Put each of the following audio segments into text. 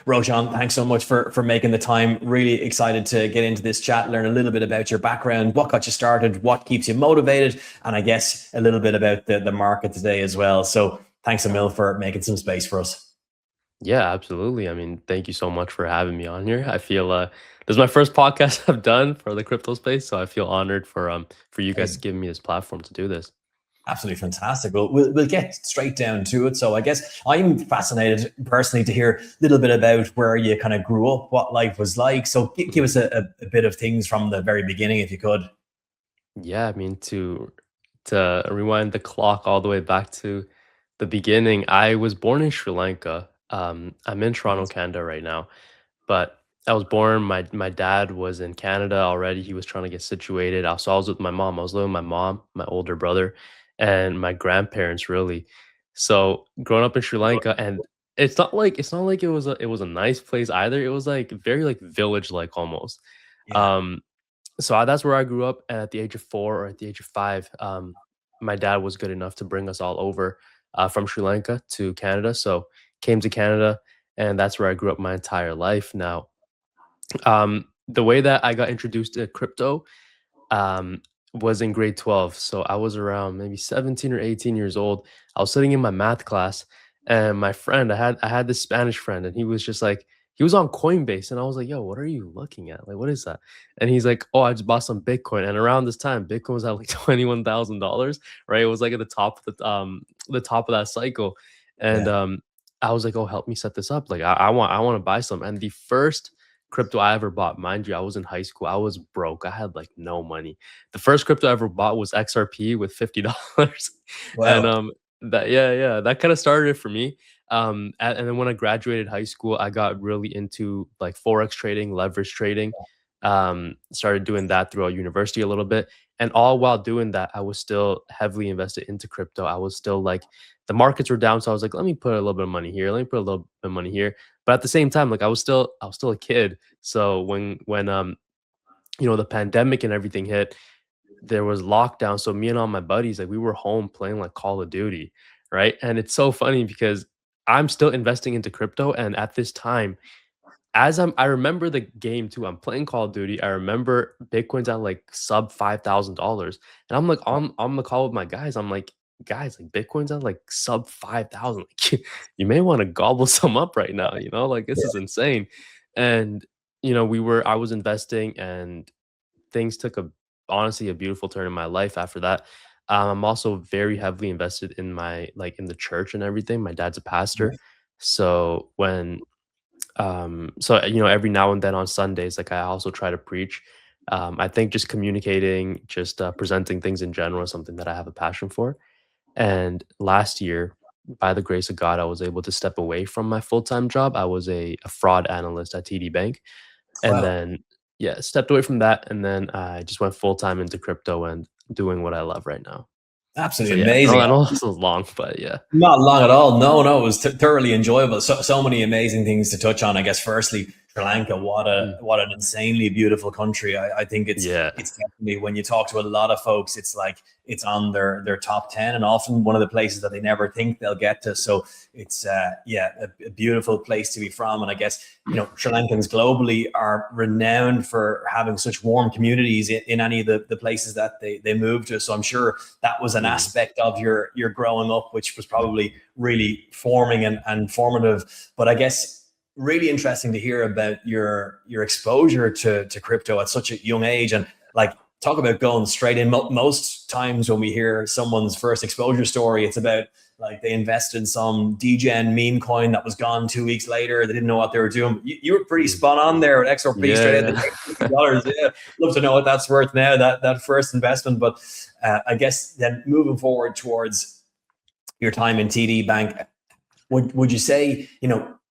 Roshan, thanks so much for making the time. Really excited to get into this chat, learn a little bit about your background, what got you started, what keeps you motivated, and I guess a little bit about the market today as well. So thanks a mil for making some space for us. Yeah, absolutely. I mean, thank you so much for having me on here. I feel this is my first podcast I've done for the crypto space, so I feel honored for you guys Amazing. giving me this platform to do this. Absolutely fantastic. Well, we'll get straight down to it. So I guess I'm fascinated personally to hear a little bit about where you kind of grew up, what life was like. So give Mhm. us a bit of things from the very beginning, if you could. Yeah, I mean to rewind the clock all the way back to the beginning, I was born in Sri Lanka. I'm in Toronto, Canada right now, but I was born. My dad was in Canada already. He was trying to get situated. So I was with my mom. I was living with my mom, my older brother, and my grandparents really. So growing up in Sri Lanka, and it's not like it was a nice place either. It was like very like village like almost. Yeah. Um, that's where I grew up. And at the age of 4 or at the age of 5, my dad was good enough to bring us all over from Sri Lanka to Canada. So came to Canada, and that's where I grew up my entire life. Now, the way that I got introduced to crypto um, was in grade 12. So I was around maybe 17 or 18 years old. I was sitting in my math class, and my friend, I had this Spanish friend, and he was just like, he was on Coinbase, and I was like, "Yo, what are you looking at? Like, what is that?" And he's like, "Oh, I just bought some Bitcoin." And around this time, Bitcoin was at like $21,000, right? It was like at the top of that cycle, and Yeah. I was like, "Oh, help me set this up. Like, I want to buy some." And the first crypto I ever bought, mind you, I was in high school. I was broke. I had like no money. The first crypto I ever bought was XRP with $50. And Wow. that yeah, that kind of started it for me. And then when I graduated high school, I got really into like Forex trading, leverage trading. Started doing that throughout university a little bit. And all while doing that, I was still heavily invested into crypto. I was still like the markets were down. So I was like, let me put a little bit of money here. Let me put a little bit of money here. But at the same time, like I was still a kid. So when the pandemic and everything hit, there was lockdown. So me and all my buddies, like we were home playing like Call of Duty, right? And it's so funny because I'm still investing into crypto. And at this time, I remember the game too. I'm playing Call of Duty. I remember Bitcoin's at like sub $5,000. And I'm like on the call with my guys. I'm like, guys, like Bitcoin's at like sub 5,000. Like you may want to gobble some up right now, like this is insane. And I was investing, and things took honestly a beautiful turn in my life after that. I'm also very heavily invested in in the church and everything. My dad's a pastor. So every now and then on Sundays, like I also try to preach. I think just communicating, just presenting things in general is something that I have a passion for. And last year, by the grace of God, I was able to step away from my full-time job. I was a fraud analyst at TD Bank. And Wow. then, yeah, stepped away from that. And then I just went full-time into crypto and doing what I love right now. So Absolutely yeah, amazing. I know this was long, but yeah. Not long at all. No, no, it was thoroughly enjoyable. So many amazing things to touch on. I guess firstly, Sri Lanka, Mm, what an insanely beautiful country. I think yeah. it's definitely, when you talk to a lot of folks, it's like it's on their top 10, and often one of the places that they never think they'll get to. So it's a beautiful place to be from. And I guess Sri Lankans globally are renowned for having such warm communities in any of the places that they move to. So I'm sure that was an Mm, aspect of your growing up, which was probably really forming and formative. But I guess really interesting to hear about your exposure to crypto at such a young age, and like talk about going straight in. Most times when we hear someone's first exposure story, it's about like they invested in some degen meme coin that was gone 2 weeks later. They didn't know what they were doing. You were pretty mm. spot on there with XRP straight out the Yeah. gate, $50. Yeah, love to know what that's worth now. That first investment, but I guess then moving forward towards your time in TD Bank, would you say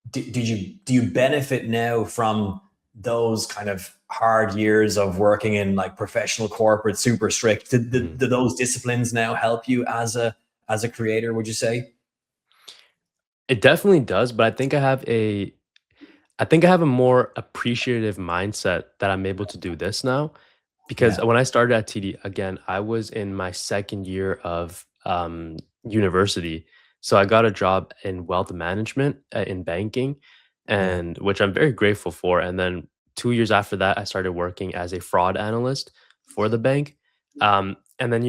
do you benefit now from those kind of hard years of working in like professional corporate, super strict? Mm. Do those disciplines now help you as a creator? Would you say? It definitely does, but I think I have a more appreciative mindset that I'm able to do this now, because Yeah. when I started at TD, again, I was in my second year of university. So I got a job in wealth management in banking. Yeah. and which I'm very grateful for. And then 2 years after that, I started working as a fraud analyst for the bank. And then,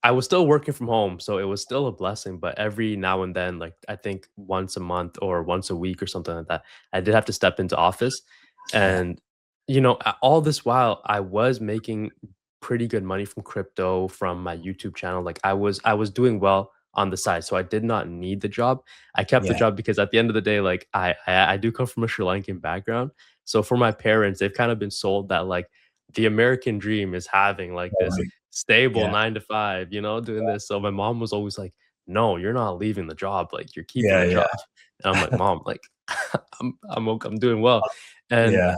I was still working from home, so it was still a blessing. But every now and then, like I think once a month or once a week or something like that, I did have to step into office. Yeah. And, all this while, I was making pretty good money from crypto from my YouTube channel. Like I was doing well on the side, so I did not need the job. I kept the Yeah. job because at the end of the day, like I do come from a Sri Lankan background. So for my parents, they've kind of been sold that like the American dream is having like this Totally. stable Yeah. 9 to 5, doing this. So my mom was always like, "No, you're not leaving the job. Like you're keeping Yeah. the Yeah. job." And I'm like, "Mom, like I'm doing well." And Yeah.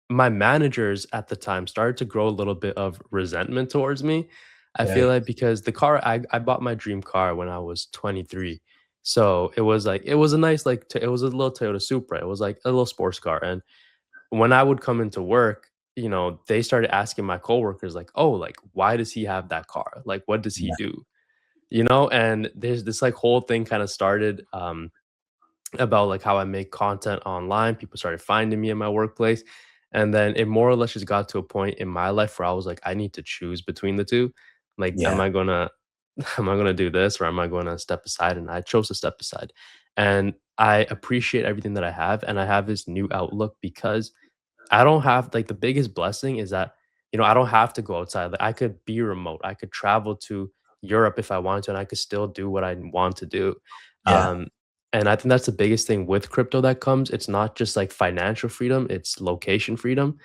my managers at the time started to grow a little bit of resentment towards me. I feel Okay. like because the car I bought my dream car when I was 23. So it was like it was a nice like it was a little Toyota Supra. It was like a little sports car. And when I would come into work, they started asking my coworkers like, "Oh, like why does he have that car? Like what does he Yeah. do?" And there's this like whole thing kind of started about like how I make content online. People started finding me in my workplace. And then it more or less just got to a point in my life where I was like, I need to choose between the two. Like, am Yeah. I gonna am I gonna do this or am I gonna step aside? And I chose to step aside. And I appreciate everything that I have. And I have this new outlook because I don't have like the biggest blessing is that, I don't have to go outside. Like I could be remote. I could travel to Europe if I wanted to, and I could still do what I want to do. Yeah. Um, and I think that's the biggest thing with crypto that comes. It's not just like financial freedom, it's location freedom.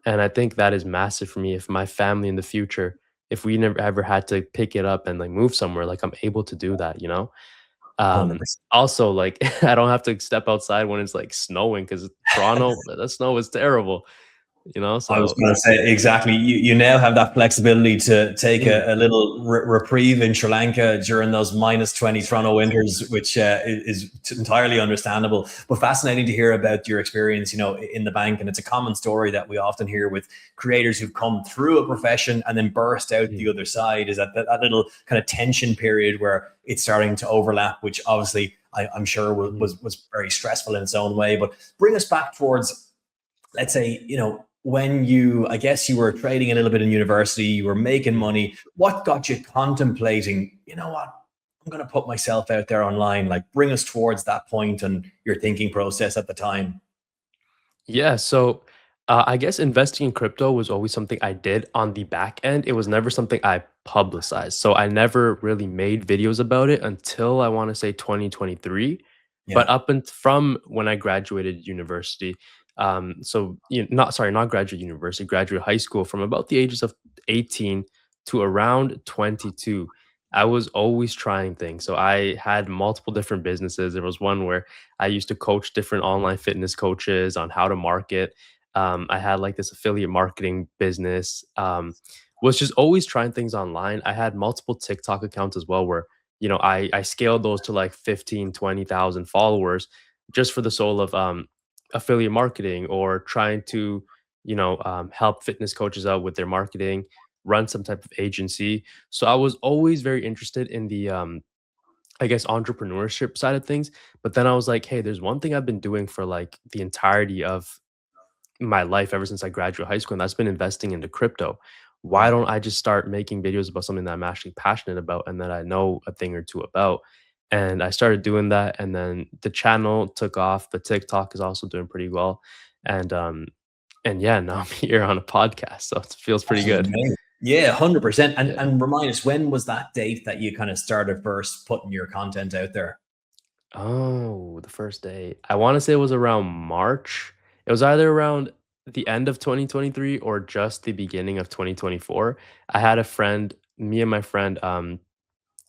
And I think that is massive for me. If my family in the future, if we never ever had to pick it up and like move somewhere, like I'm able to do that. 100%. Also, like I don't have to step outside when it's like snowing because Toronto, that snow is terrible. I was So going to say exactly. You now have that flexibility to take mhm, a little reprieve in Sri Lanka during those -20 Toronto winters, which is entirely understandable. But fascinating to hear about your experience, in the bank. And it's a common story that we often hear with creators who've come through a profession and then burst out the mhm, other side. Is that little kind of tension period where it's starting to overlap, which obviously I'm sure mhm, was very stressful in its own way. But bring us back towards, let's say, when I guess you were trading a little bit in university, you were making mhm. money. What got you contemplating, what, I'm going to put myself out there online? Like, bring us towards that point and your thinking process at the time. Yeah, so I guess investing in crypto was always something I did on the back end. It was never something I publicized. So I never really made videos about it until I want to say 2023. But Yeah. up and from when I graduated university, so not sorry, not graduate university, graduate high school, from about the ages of 18 to around 22, I was always trying things. So I had multiple different businesses. There was one where I used to coach different online fitness coaches on how to market. I had like this affiliate marketing business. Was just always trying things online. I had multiple TikTok accounts as well where, I scaled those to like 15, 20,000 followers just for the soul of affiliate marketing or trying to, help fitness coaches out with their marketing, run some type of agency. So I was always very interested in the I guess, entrepreneurship side of things. But then I was like, hey, there's one thing I've been doing for like the entirety of my life ever since I graduated high school, and that's been investing into crypto. Why Yeah. don't I just start making videos about something that I'm actually passionate about and that I know a thing or two about? And I started doing that, and then the channel took off. The TikTok is also doing pretty well, and yeah, now I'm here on a podcast, so it feels pretty Absolutely good. amazing. Yeah, 100%. And Yeah. and remind us, when was that date that you kind of started first putting your content out there? Oh, the first day. I wanna say it was around March. It was either around the end of 2023 or just the beginning of 2024. I had a friend, me and my friend,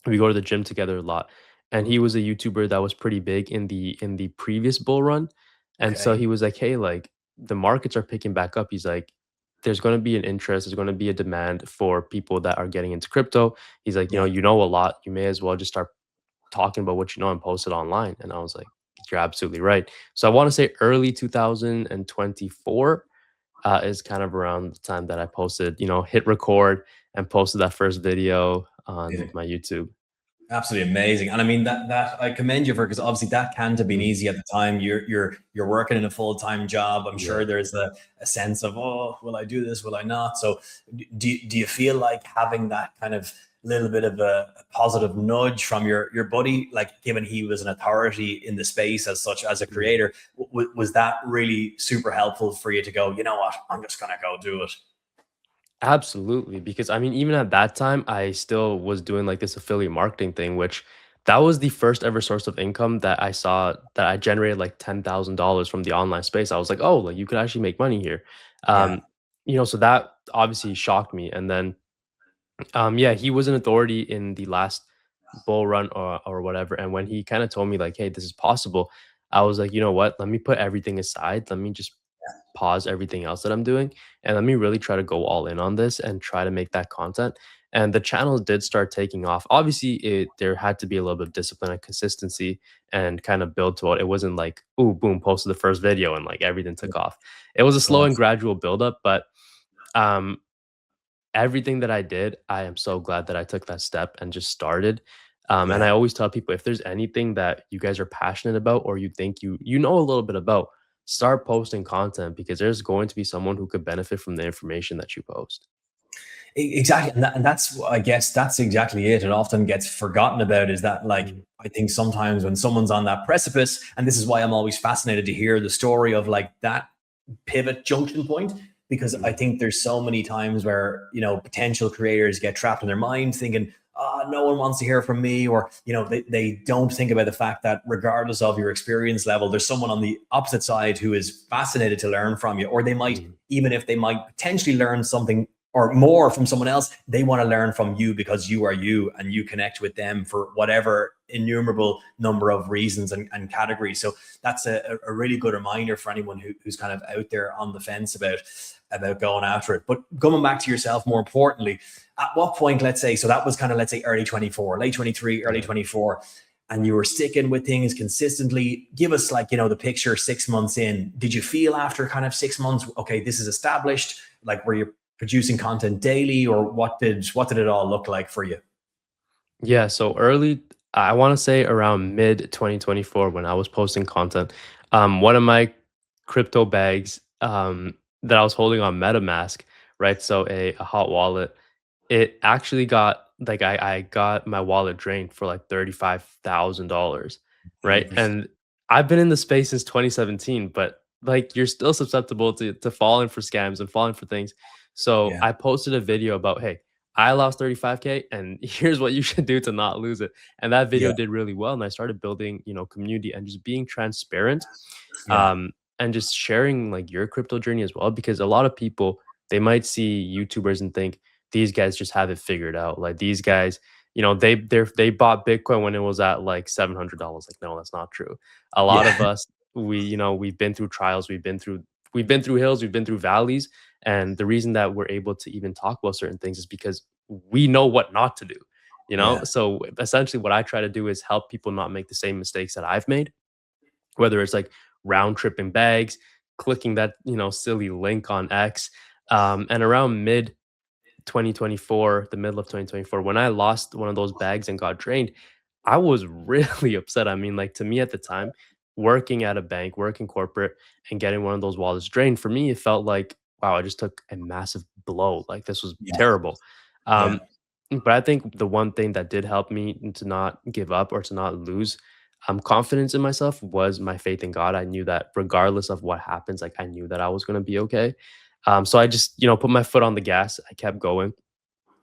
we go to the gym together a lot, and he was a YouTuber that was pretty big in the previous bull run, and so Okay. he was like, "Hey, like, the markets are picking back up." He's like, "There's gonna be an interest, there's gonna be a demand for people that are getting into crypto." He's like, Yeah. you know a lot, you may as well just start talking about what you know and post it online." And I was like, "You're absolutely right." So I want to say early 2024 is kind of around the time that I posted, hit record and posted that first video on Yeah. my YouTube. Absolutely amazing. And I mean that I commend you for, because obviously that can't have been Mm. easy at the time. You're working in a full-time job. I'm Yeah. sure there's a sense of, oh, will I do this? Will I not? So do you feel like having that kind of little bit of a positive nudge from your buddy, like given he was an authority in the space as such as a Mm. creator, was that really super helpful for you to go, you know what, I'm just gonna go do it? Absolutely, because I mean, even at that time, I still was doing like this affiliate marketing thing, which that was the first ever source of income that I saw that I generated like $10,000 from the online space. I was like, oh, like you could actually make money here. Yeah. Um, so that obviously shocked me. And then yeah, he was an authority in the last bull run or whatever. And when he kind of told me like, "Hey, this is possible," I was like, you know what? Let me put everything aside. Let me just pause everything else that I'm doing and let me really try to go all in on this and try to make that content. And the channel did start taking off. Obviously, there had to be a little bit of discipline and consistency and kind of build to it. It wasn't like, ooh, boom, posted the first video and like everything took off. It was a Of slow and course. gradual build up, but um everything that I did, I am so glad that I took that step and just started. And Yeah. I always tell people if there's anything that you guys are passionate about or you think you know a little bit about, start posting content because there's going to be someone who could benefit from the information that you post. Exactly, and that's, I guess that's exactly it. It often gets forgotten about, is that, like, Mm. I think sometimes when someone's on that precipice, and this is why I'm always fascinated to hear the story of like that pivot junction point, because I Mm. think there's so many times where, potential creators get trapped in their mind thinking, no one wants to hear from me, or they don't think about the fact that regardless of your experience level, there's someone on the opposite side who is fascinated to learn from you, or they might, Mm. even if they might potentially learn something or more from someone else, they want to learn from you because you are you and you connect with them for whatever innumerable number of reasons and categories. So that's a really good reminder for anyone who's kind of out there on the fence about going after it. But coming back to yourself, more importantly, at what point, let's say, so that was kind of, let's say, early 24, late 23, early Yeah. 24, and you were sticking with things consistently. Give us, like, the picture 6 months in. Did you feel after kind of 6 months, okay, this is established? Like, were you producing content daily, or what did it all look like for you? Yeah, so early, I want to say around mid 2024 when I was posting content, one of my crypto bags that I was holding on MetaMask, right? So a hot wallet, it actually got like I got my wallet drained for like $35,000, right? Jeepers. And I've been in the space since 2017, but like you're still susceptible to falling for scams and falling for things. So Yeah. I posted a video about, hey, I lost 35K and here's what you should do to not lose it. And that Yeah. video did really well. And I started building, community and just being transparent, Yeah. um, and just sharing like your crypto journey as well. Because a lot of people, they might see YouTubers and think these guys just have it figured out. Like these guys, they bought Bitcoin when it was at like $700. Like, no, that's not true. A lot of Yeah. us, we've been through trials, we've been through hills, we've been through valleys, and the reason that we're able to even talk about certain things is because we know what not to do. Yeah. So essentially, what I try to do is help people not make the same mistakes that I've made, whether it's like round tripping bags, clicking that silly link on X, and around mid 2024, the middle of 2024, when I lost one of those bags and got drained, I was really upset. I mean, like to me at the time, working at a bank, working corporate, and getting one of those wallets drained, for me, it felt like, wow, I just took a massive blow. Like this was Yeah. terrible. Yeah. Um, but I think the one thing that did help me to not give up or to not lose confidence in myself was my faith in God. I knew that regardless of what happens, like I knew that I was going to be okay. So I just, put my foot on the gas. I kept going.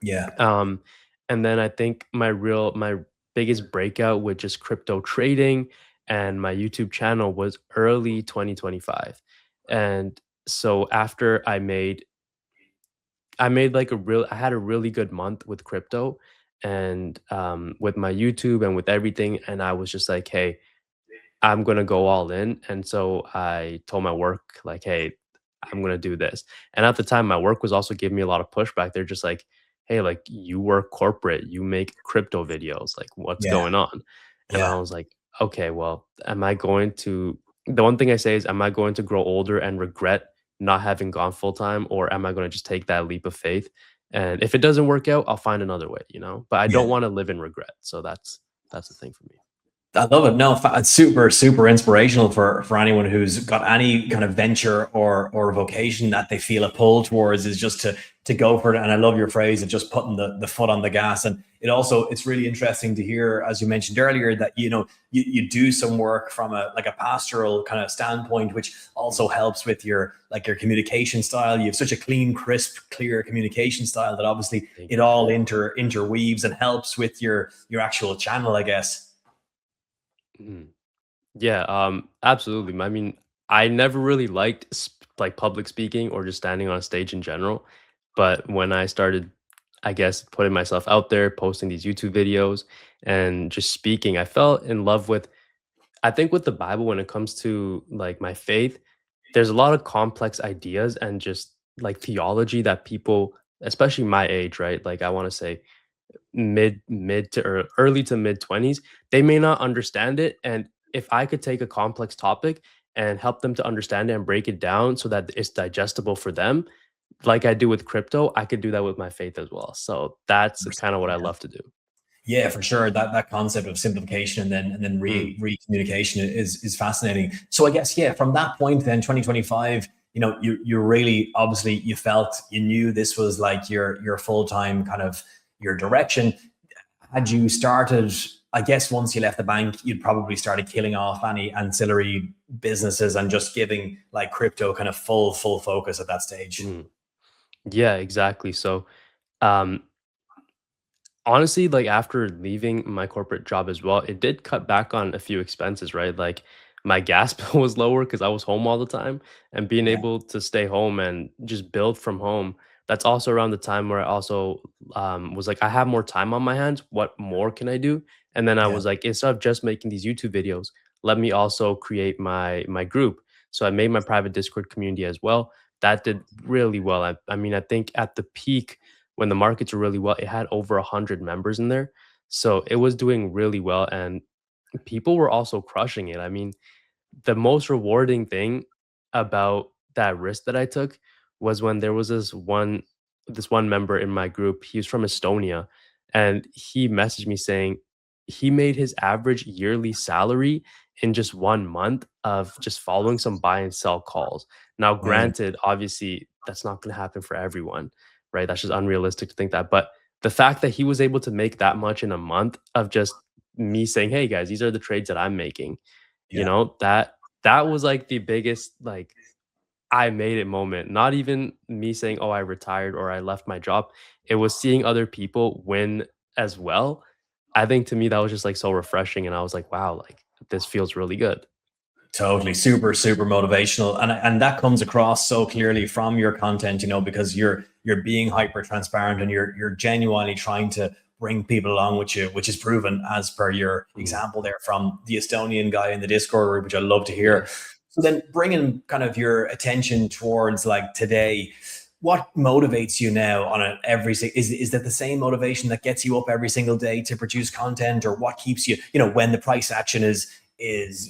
Yeah. Um, and then I think my biggest breakout with just crypto trading and my YouTube channel was early 2025. And so after I made like I had a really good month with crypto and with my YouTube and with everything. And I was just like, hey, I'm gonna go all in. And so I told my work, like, hey, I'm gonna do this. And at the time, my work was also giving me a lot of pushback. They're just like, hey, like you work corporate, you make crypto videos, like what's Yeah. going on? And Yeah. I was like, okay, well, the one thing I say is, am I going to grow older and regret not having gone full time, or am I going to just take that leap of faith And if it doesn't work out, I'll find another way, but I Yeah. don't want to live in regret. So that's the thing for me. I love it. No, it's super, super inspirational for anyone who's got any kind of venture or vocation that they feel a pull towards, is just to go for it. And I love your phrase of just putting the foot on the gas. And it's really interesting to hear, as you mentioned earlier, that you do some work from a pastoral kind of standpoint, which also helps with your communication style. You have such a clean, crisp, clear communication style that obviously Thank it all interweaves and helps with your actual channel, I guess. you. Mhm. Yeah, absolutely. I mean, I never really liked like public speaking or just standing on a stage in general. But when I started, I guess, putting myself out there, posting these YouTube videos and just speaking, I fell in love with, I think, with the Bible when it comes to like my faith. There's a lot of complex ideas and just like theology that people, especially my age, right? Like I want to say mid to early to mid 20s, they may not understand it. And if I could take a complex topic and help them to understand it and break it down so that it's digestible for them, like I do with crypto, I could do that with my faith as well. So that's kind of what I love to do. Yeah, for sure. That concept of simplification and then Mm, re communication is fascinating. So I guess, yeah, from that point then, 2025, you really, obviously, you felt, you knew this was like your full time kind of your direction. Had you started, I guess, once you left the bank, you'd probably started killing off any ancillary businesses and just giving like crypto kind of full focus at that stage. mm. Yeah, exactly. So um honestly, like after leaving my corporate job as well, it did cut back on a few expenses, right? Like my gas bill was lower because I was home all the time, and being Yeah, able to stay home and just build from home. That's also around the time where I also was like, I have more time on my hands. What more can I do? And then I yeah, was like, instead of just making these YouTube videos, let me also create my group. So I made my private Discord community as well. That did really well. I mean, I think at the peak when the markets were really well, it had over 100 members in there. So it was doing really well, and people were also crushing it. I mean, the most rewarding thing about that risk that I took was when there was this one member in my group. He was from Estonia, and he messaged me saying he made his average yearly salary in just 1 month of just following some buy and sell calls. Now, amazing. granted, obviously that's not going to happen for everyone, right? That's just unrealistic to think that. But the fact that he was able to make that much in a month of just me saying, "Hey guys, these are the trades that I'm making," Yeah, that was like the biggest, like, I made it moment. Not even me saying, "Oh, I retired," or "I left my job." It was seeing other people win as well. I think to me that was just like so refreshing, and I was like, "Wow, like this feels really good." totally. Super, super motivational. And that comes across so clearly from your content, because you're being hyper transparent and you're genuinely trying to bring people along with you, which is proven as per your Mm, example there from the Estonian guy in the Discord group, which I love to yeah. hear. So then bringing kind of your attention towards like today, what motivates you now on a is that the same motivation that gets you up every single day to produce content, or what keeps you, when the price action is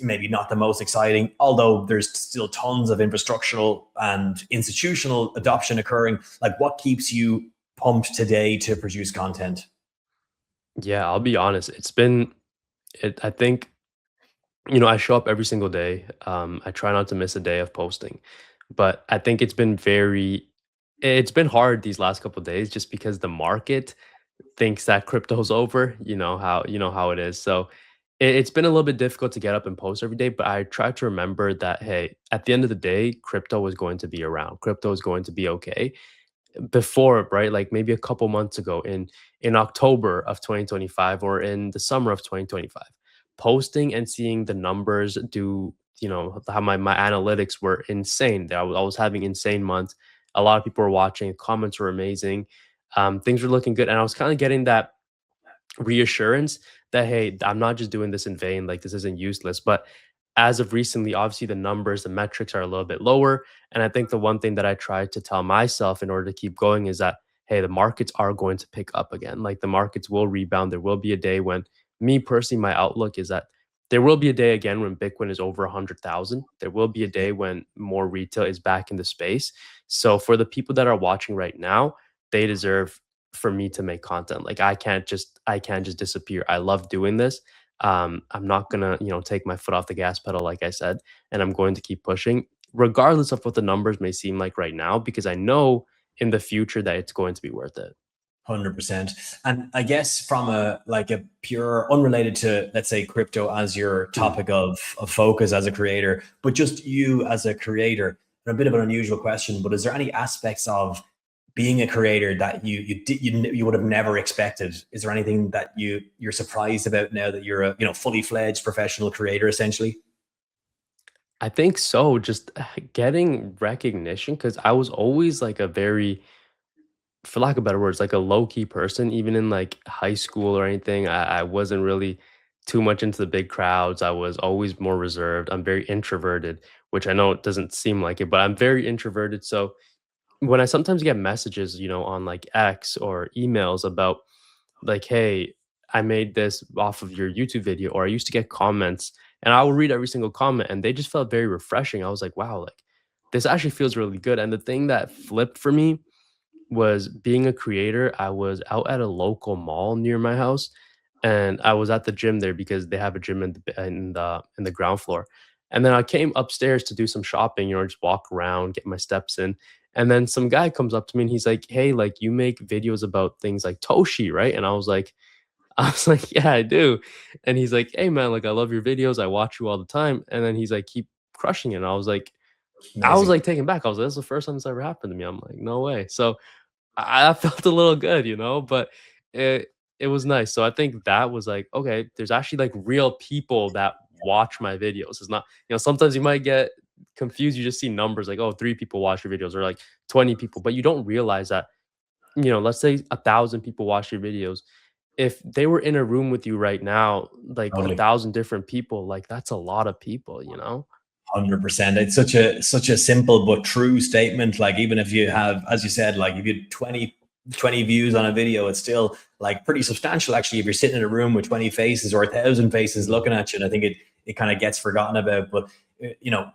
maybe not the most exciting, although there's still tons of infrastructural and institutional adoption occurring. Like, what keeps you pumped today to produce content? Yeah, I'll be honest. I think, I show up every single day. I try not to miss a day of posting, but I think it's been hard these last couple of days just because the market thinks that crypto's over. You know how it is. So it's been a little bit difficult to get up and post every day, but I try to remember that, hey, at the end of the day, crypto is going to be around. Crypto is going to be okay. Before, right? Like maybe a couple months ago in October of 2025 or in the summer of 2025, posting and seeing the numbers do, how my analytics were insane. That I was having insane months. A lot of people were watching, comments were amazing. Things were looking good, and I was kind of getting that reassurance that, hey, I'm not just doing this in vain, like this isn't useless. But as of recently, obviously the numbers, the metrics are a little bit lower. And I think the one thing that I try to tell myself in order to keep going is that, hey, the markets are going to pick up again. Like the markets will rebound. There will be a day when, me personally, my outlook is that there will be a day again when Bitcoin is over 100,000. There will be a day when more retail is back in the space. So for the people that are watching right now, they deserve for me to make content. Like I can't just disappear. I love doing this. I'm not gonna, take my foot off the gas pedal, like I said, and I'm going to keep pushing, regardless of what the numbers may seem like right now, because I know in the future that it's going to be worth it. 100%. And I guess from a pure unrelated to, let's say, crypto as your topic of focus as a creator, but just you as a creator, and a bit of an unusual question, but is there any aspects of being a creator that you would have never expected? Is there anything that you're surprised about now that you're a fully fledged professional creator essentially? I think so. Just getting recognition, because I was always like a very, for lack of better words, like a low key person, even in like high school or anything. I wasn't really too much into the big crowds. I was always more reserved. I'm very introverted, which I know it doesn't seem like it, but I'm very introverted. So when I sometimes get messages, on like X or emails about like, hey, I made this off of your YouTube video, or I used to get comments and I will read every single comment and they just felt very refreshing. I was like, wow, like this actually feels really good. And the thing that flipped for me was being a creator. I was out at a local mall near my house, and I was at the gym there because they have a gym in the ground floor. And then I came upstairs to do some shopping, just walk around, get my steps in. And then some guy comes up to me and he's like, "Hey, like you make videos about things like Toshi, right?" And I was like, "Yeah, I do." And he's like, "Hey man, like I love your videos. I watch you all the time." And then he's like, "Keep crushing it." And I was Amazing. like taken back. I was like, "This is the first time this ever happened to me." I'm like, "No way." So I felt a little good, but it was nice. So I think that was like, okay, there's actually like real people that watch my videos. It's not, sometimes you might get confused. You just see numbers like, oh, 3 people watch your videos or like 20 people, but you don't realize that, let's say 1,000 people watch your videos. If they were in a room with you right now, like a Totally. 1,000 different people, like that's a lot of people. 100%. It's such a simple but true statement. Like even if you have, as you said, like if you had 20 views on a video, it's still like pretty substantial actually if you're sitting in a room with 20 faces or 1,000 faces Mhm. looking at you. And I think it kind of gets forgotten about. But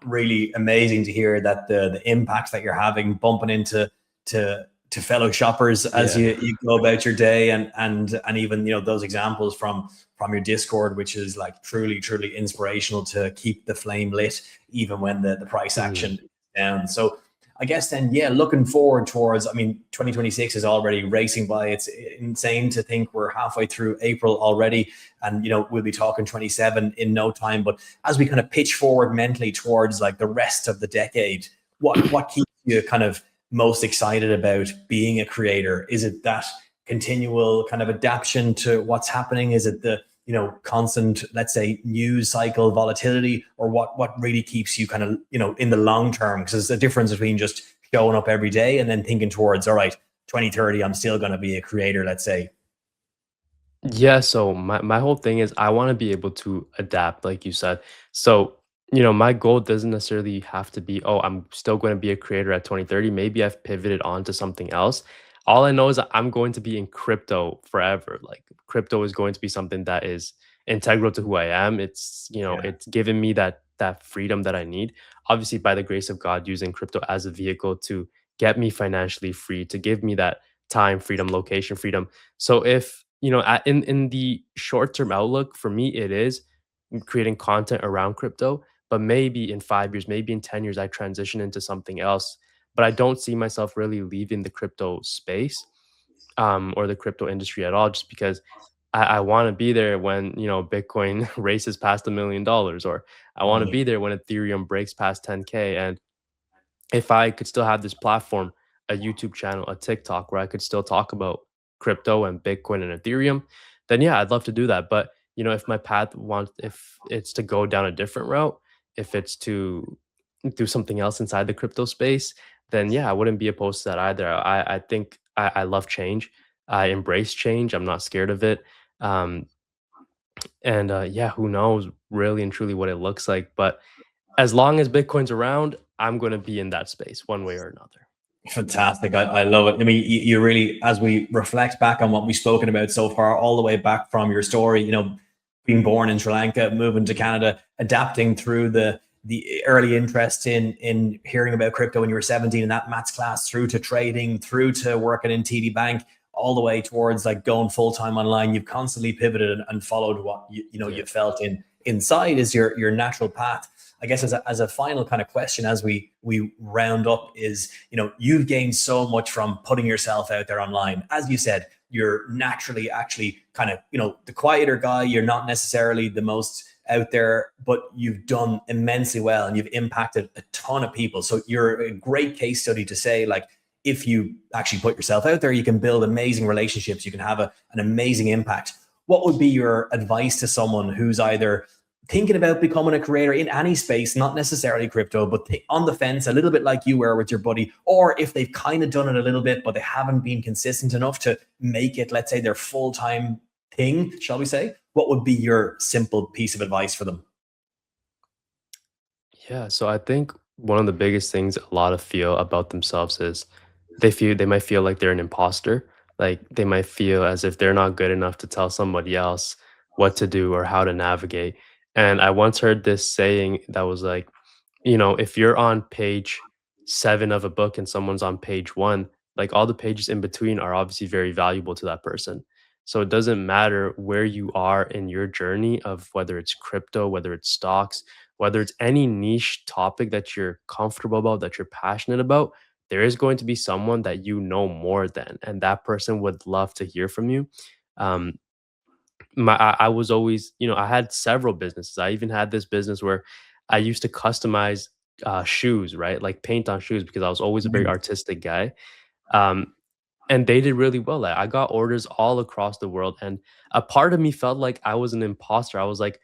really amazing to hear that the impact that you're having, bumping into to fellow shoppers as Yeah. you go about your day, and even those examples from your Discord, which is like truly inspirational to keep the flame lit even when the price action Mhm. is down. So I guess then, yeah, looking forward towards, I mean, 2026 is already racing by. It's insane to think we're halfway through April already, and we'll be talking 27 in no time. But as we kind of pitch forward mentally towards like the rest of the decade, what keeps you kind of most excited about being a creator? Is it that continual kind of adaptation to what's happening? Is it the constant, let's say, news cycle volatility, or what really keeps you kind of in the long term? Because there's a difference between just showing up every day and then thinking towards, all right, 2030 I'm still going to be a creator, let's say. Yeah, so my whole thing is I want to be able to adapt, like you said. So, my goal doesn't necessarily have to be, oh, I'm still going to be a creator at 2030. Maybe I've pivoted on to something else. All I know is that I'm going to be in crypto forever. Like crypto is going to be something that is integral to who I am. Yeah. It's given me that freedom that I need. Obviously, by the grace of God, using crypto as a vehicle to get me financially free, to give me that time freedom, location freedom. So if in the short term outlook for me, it is creating content around crypto. But maybe in 5 years, maybe in 10 years, I transition into something else. But I don't see myself really leaving the crypto space, or the crypto industry at all, just because I want to be there when Bitcoin races past $1 million, or I want to Totally. be there when Ethereum breaks past 10K. And if I could still have this platform, a YouTube channel, a TikTok where I could still talk about crypto and Bitcoin and Ethereum, then yeah, I'd love to do that. But if my if it's to go down a different route, if it's to do something else inside the crypto space, then yeah, I wouldn't be opposed to that either. I think I love change. I embrace change. I'm not scared of it. Um, and yeah, who knows really and truly what it looks like. But as long as Bitcoin's around, I'm going to be in that space one way or another. Fantastic. I love it. I mean, you really, as we reflect back on what we've spoken about so far, all the way back from your story, being born in Sri Lanka, moving to Canada, adapting through the early interest in hearing about crypto when you were 17 in that maths class, through to trading, through to working in TD Bank, all the way towards like going full-time online. You've constantly pivoted and followed what you felt inside is your natural path. I guess as a final kind of question as we round up is, you've gained so much from putting yourself out there online. As you said, you're naturally actually kind of, the quieter guy. You're not necessarily the most out there, but you've done immensely well and you've impacted a ton of people. So you're a great case study to say, like, if you actually put yourself out there, you can build amazing relationships. You can have an amazing impact. What would be your advice to someone who's either thinking about becoming a creator in any space, not necessarily crypto, but on the fence, a little bit like you were with your buddy, or if they've kind of done it a little bit, but they haven't been consistent enough to make it, let's say, their full-time thing, shall we say? What would be your simple piece of advice for them? Yeah, so I think one of the biggest things a lot of feel about themselves is they might feel like they're an imposter. Like they might feel as if they're not good enough to tell somebody else what to do or how to navigate. And I once heard this saying that was like, if you're on page 7 of a book and someone's on page 1, like all the pages in between are obviously very valuable to that person. So it doesn't matter where you are in your journey of whether it's crypto, whether it's stocks, whether it's any niche topic that you're comfortable about, that you're passionate about, there is going to be someone that you know more than, and that person would love to hear from you. Um, I was always, I had several businesses. I even had this business where I used to customize shoes, right? Like paint on shoes because I was always a very Mhm. artistic guy. Um, and they did really well. Like, I got orders all across the world, and a part of me felt like I was an imposter. I was like,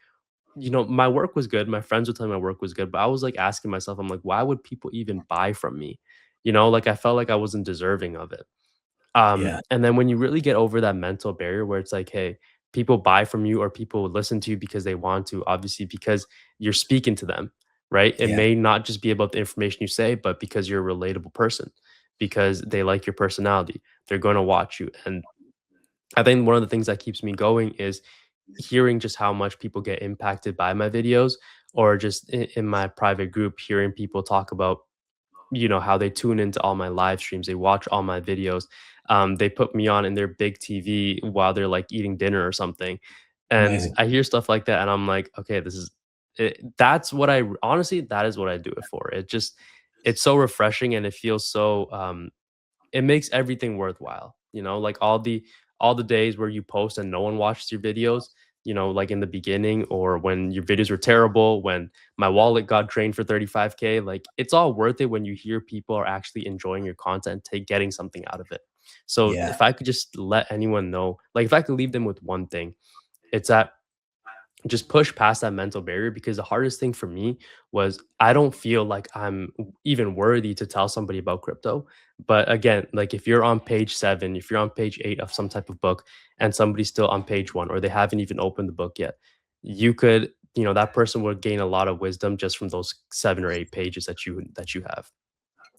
my work was good. My friends would tell me my work was good, but I was like asking myself, I'm like, why would people even buy from me? Like I felt like I wasn't deserving of it. Yeah, And then when you really get over that mental barrier where it's like, hey, people buy from you or people listen to you because they want to, obviously, because you're speaking to them, right? It yeah, may not just be about the information you say, but because you're a relatable person, because they like your personality, they're going to watch you. And I think one of the things that keeps me going is hearing just how much people get impacted by my videos, or just in my private group, hearing people talk about, how they tune into all my live streams, they watch all my videos. They put me on in their big TV while they're like eating dinner or something. And amazing. I hear stuff like that and I'm like, okay, this is it, that's what I honestly, that is what I do it for. It's so refreshing and it feels so it makes everything worthwhile, like all the days where you post and no one watches your videos, like in the beginning, or when your videos were terrible, when my wallet got drained for 35K, like it's all worth it when you hear people are actually enjoying your content, take getting something out of it. So Yeah, if I could just let anyone know, like if I could leave them with one thing, it's that just push past that mental barrier, because the hardest thing for me was I don't feel like I'm even worthy to tell somebody about crypto. But again, like if you're on page 7, if you're on page 8 of some type of book and somebody's still on page 1 or they haven't even opened the book yet, you could, that person would gain a lot of wisdom just from those 7 or 8 pages that you have.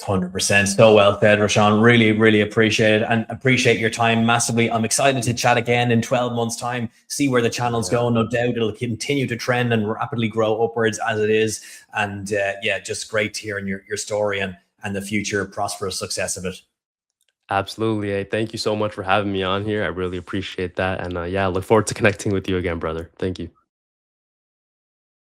100%. So well said, Roshan. Really, really appreciate it and appreciate your time massively. I'm excited to chat again in 12 months' time, see where the channel's Yeah. going. No doubt it'll continue to trend and rapidly grow upwards as it is. And yeah, just great to hear your story and the future prosperous success of it. Absolutely. Hey, thank you so much for having me on here. I really appreciate that. And yeah, I look forward to connecting with you again, brother. Thank you.